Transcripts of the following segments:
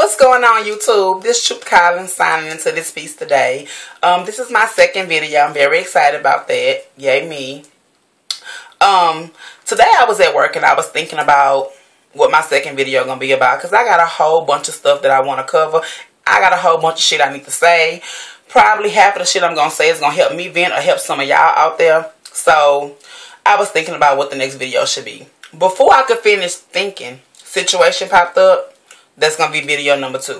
What's going on, YouTube? This Truth Collins signing into this piece today. This is my second video. I'm very excited about that. Yay me. Today I was at work and I was thinking about what my second video gonna be about, because I got a whole bunch of stuff that I want to cover. I got a whole bunch of shit I need to say. Probably half of the shit I'm gonna say is gonna help me vent or help some of y'all out there. So I was thinking about what the next video should be. Before I could finish thinking, situation popped up. That's going to be video number 2.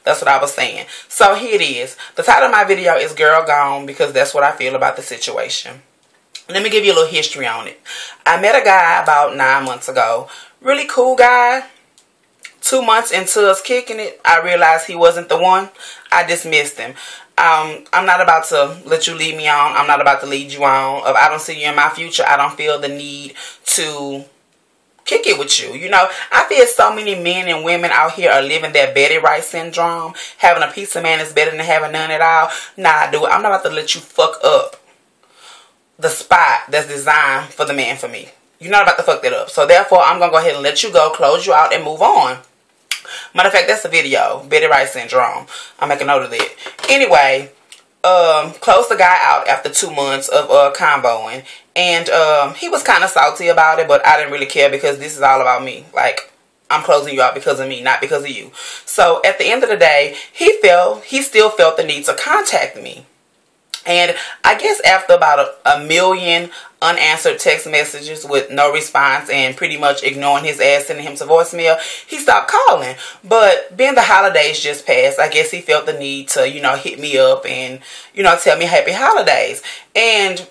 That's what I was saying. So here it is. The title of my video is Girl Gone, because that's what I feel about the situation. Let me give you a little history on it. I met a guy about 9 months ago. Really cool guy. 2 months into us kicking it, I realized he wasn't the one. I dismissed him. I'm not about to let you lead me on. I'm not about to lead you on. If I don't see you in my future, I don't feel the need to kick it with you. You know, I feel so many men and women out here are living that Betty Wright syndrome. Having a piece of man is better than having none at all. Nah, dude, I'm not about to let you fuck up the spot that's designed for the man for me. You're not about to fuck that up. So therefore, I'm going to go ahead and let you go, close you out, and move on. Matter of fact, that's a video. Betty Wright syndrome. I'll make a note of that. Anyway, closed the guy out after 2 months of convoing. And he was kind of salty about it, but I didn't really care, because this is all about me. Like, I'm closing you out because of me, not because of you. So at the end of the day, he still felt the need to contact me. And I guess after about a million unanswered text messages with no response and pretty much ignoring his ass, sending him to voicemail, he stopped calling. But being the holidays just passed, I guess he felt the need to, you know, hit me up and, you know, tell me happy holidays. And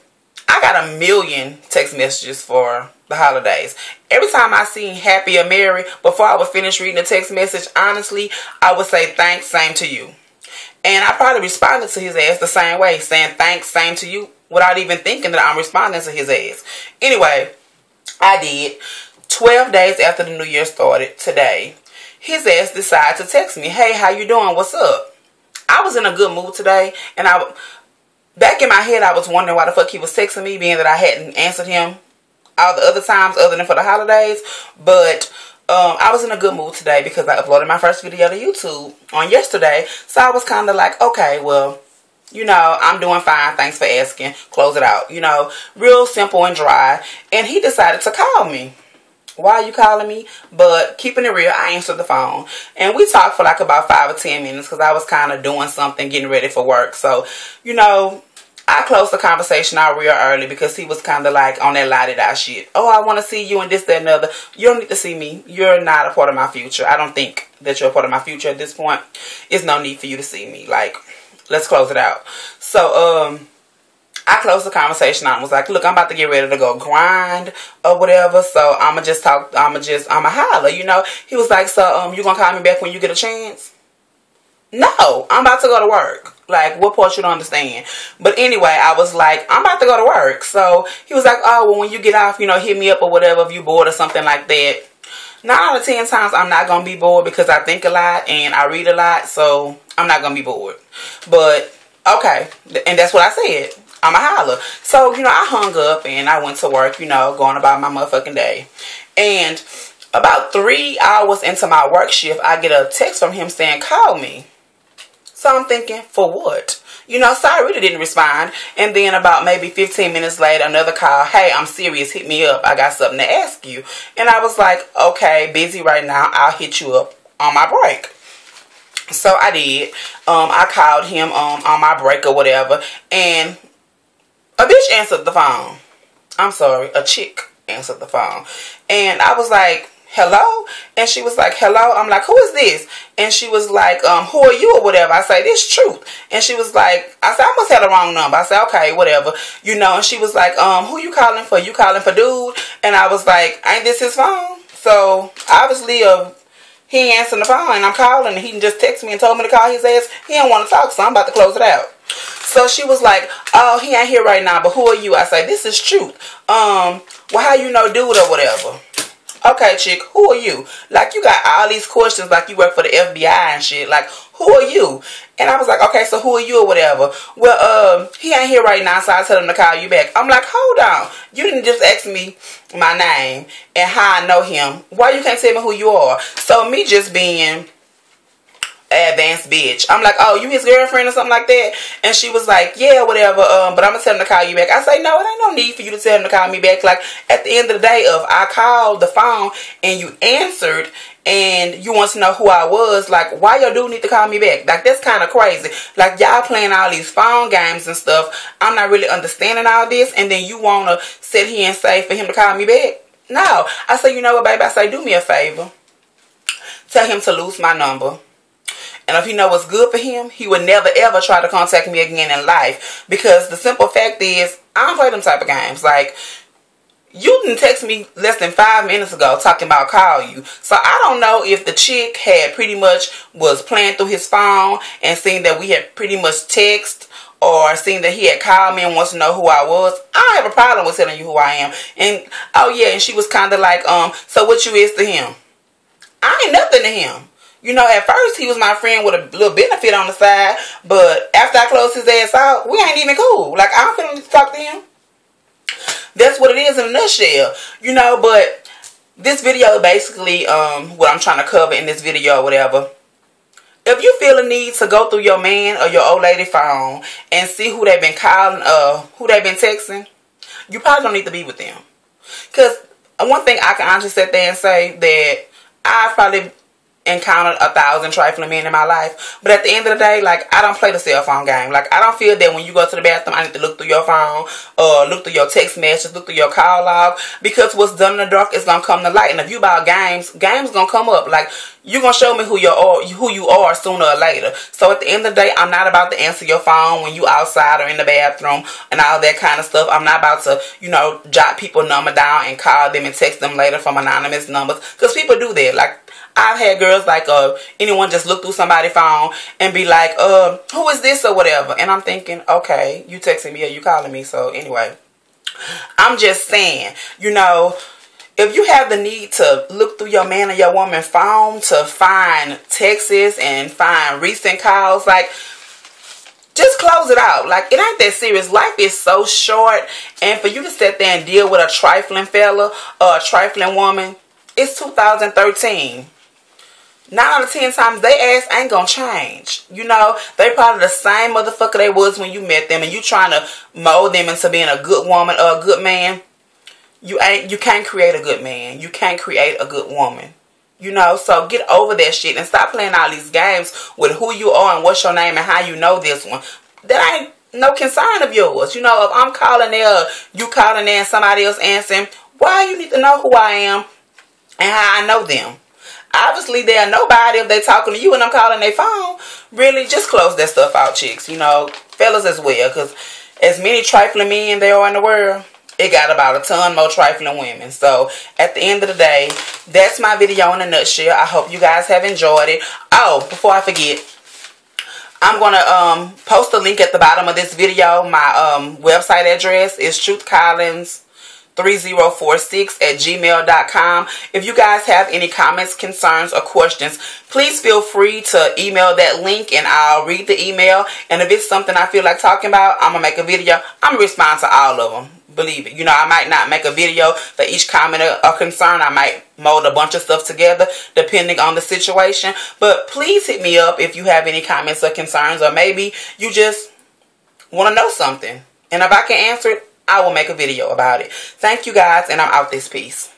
I got a million text messages for the holidays. Every time I seen happy or merry, before I would finish reading the text message, honestly, I would say thanks, same to you. And I probably responded to his ass the same way, saying thanks, same to you, without even thinking that I'm responding to his ass. Anyway, I did. 12 days after the new year started, today, his ass decided to text me, hey, how you doing? What's up? I was in a good mood today, and back in my head, I was wondering why the fuck he was texting me, being that I hadn't answered him all the other times other than for the holidays. But I was in a good mood today because I uploaded my first video to YouTube on yesterday. So I was kind of like, okay, well, you know, I'm doing fine. Thanks for asking. Close it out. You know, real simple and dry. And he decided to call me. Why are you calling me? But keeping it real, I answered the phone. And we talked for like about 5 or 10 minutes because I was kind of doing something, getting ready for work. So, you know, I closed the conversation out real early because he was kind of like on that la-di-da shit. Oh, I want to see you and this, that, and other. You don't need to see me. You're not a part of my future. I don't think that you're a part of my future at this point. There's no need for you to see me. Like, let's close it out. So, I closed the conversation out and was like, look, I'm about to get ready to go grind or whatever. So, I'ma holler, you know. He was like, so, you gonna call me back when you get a chance? No, I'm about to go to work. Like, what part you don't understand? But anyway, I was like, I'm about to go to work. So, he was like, oh, well, when you get off, you know, hit me up or whatever if you bored or something like that. 9 out of 10 times, I'm not going to be bored because I think a lot and I read a lot. So, I'm not going to be bored. But, okay. And that's what I said. I'm a holler. So, you know, I hung up and I went to work, you know, going about my motherfucking day. And about 3 hours into my work shift, I get a text from him saying, call me. So I'm thinking, for what? You know, so I really didn't respond. And then about maybe 15 minutes later, another call. Hey, I'm serious. Hit me up. I got something to ask you. And I was like, okay, busy right now. I'll hit you up on my break. So I did. I called him on my break or whatever. And a bitch answered the phone. I'm sorry. A chick answered the phone. And I was like, hello? And she was like, hello? I'm like, who is this? And she was like, who are you or whatever? I say, this Truth. And she was like, I said, I must have the wrong number. I said, okay, whatever. You know, and she was like, who you calling for? You calling for dude? And I was like, ain't this his phone? So, obviously, he ain't answering the phone, and I'm calling, and he just texted me and told me to call his ass. He don't want to talk, so I'm about to close it out. So she was like, oh, he ain't here right now, but who are you? I say, this is Truth. Well, how you know dude or whatever? Okay, chick, who are you? Like, you got all these questions like you work for the FBI and shit. Like, who are you? And I was like, okay, so who are you or whatever? Well, he ain't here right now, so I tell him to call you back. I'm like, hold on. You didn't just ask me my name and how I know him. Why you can't tell me who you are? So me just being advanced bitch. I'm like, oh, you his girlfriend or something like that? And she was like, yeah, whatever, but I'm going to tell him to call you back. I say, no, it ain't no need for you to tell him to call me back. Like, at the end of the day, if I called the phone and you answered and you want to know who I was, like, why your dude need to call me back? Like, that's kind of crazy. Like, y'all playing all these phone games and stuff. I'm not really understanding all this, and then you want to sit here and say for him to call me back? No. I say, you know what, baby? I say, do me a favor. Tell him to lose my number. And if he know what's good for him, he would never ever try to contact me again in life. Because the simple fact is, I don't play them type of games. Like, you didn't text me less than 5 minutes ago talking about call you. So I don't know if the chick had pretty much was playing through his phone and seeing that we had pretty much text, or seeing that he had called me and wants to know who I was. I don't have a problem with telling you who I am. And, oh yeah, and she was kind of like, so what you is to him? I ain't nothing to him. You know, at first he was my friend with a little benefit on the side, but after I closed his ass out, we ain't even cool. Like, I don't feel need to talk to him. That's what it is in a nutshell. You know, but this video basically, what I'm trying to cover in this video or whatever. If you feel a need to go through your man or your old lady phone and see who they've been calling, who they've been texting, you probably don't need to be with them. Because one thing I can honestly sit there and say that I've probably encountered 1,000 trifling men in my life. But at the end of the day, like, I don't play the cell phone game. Like, I don't feel that when you go to the bathroom, I need to look through your phone, or look through your text messages, look through your call log. Because what's done in the dark is going to come to light. And if you about games going to come up. Like, you're going to show me who you are sooner or later. So at the end of the day, I'm not about to answer your phone when you outside or in the bathroom and all that kind of stuff. I'm not about to, you know, jot people's number down and call them and text them later from anonymous numbers. Because people do that. Like, I've had girls like, anyone just look through somebody's phone and be like, who is this or whatever. And I'm thinking, okay, you texting me or you calling me. So anyway, I'm just saying, you know, if you have the need to look through your man or your woman's phone to find texts and find recent calls, like, just close it out. Like, it ain't that serious. Life is so short. And for you to sit there and deal with a trifling fella or a trifling woman, it's 2013. 9 out of 10 times, they ass ain't gonna change. You know, they probably the same motherfucker they was when you met them, and you trying to mold them into being a good woman or a good man. You can't create a good man. You can't create a good woman. You know, so get over that shit and stop playing all these games with who you are and what's your name and how you know this one. That ain't no concern of yours. You know, if I'm calling there, you calling there and somebody else answering, why you need to know who I am and how I know them? Obviously, they're nobody if they talking to you and I'm calling their phone. Really, just close that stuff out, chicks. You know, fellas as well. Because as many trifling men there are in the world, it got about a ton more trifling women. So, at the end of the day, that's my video in a nutshell. I hope you guys have enjoyed it. Oh, before I forget, I'm going to post a link at the bottom of this video. My website address is truthcollins3046@gmail.com. If you guys have any comments, concerns, or questions, please feel free to email that link and I'll read the email. And if it's something I feel like talking about, I'm going to make a video. I'm going to respond to all of them. Believe it. You know, I might not make a video for each comment or concern. I might mold a bunch of stuff together depending on the situation. But please hit me up if you have any comments or concerns, or maybe you just want to know something. And if I can answer it, I will make a video about it. Thank you guys, and I'm out this piece.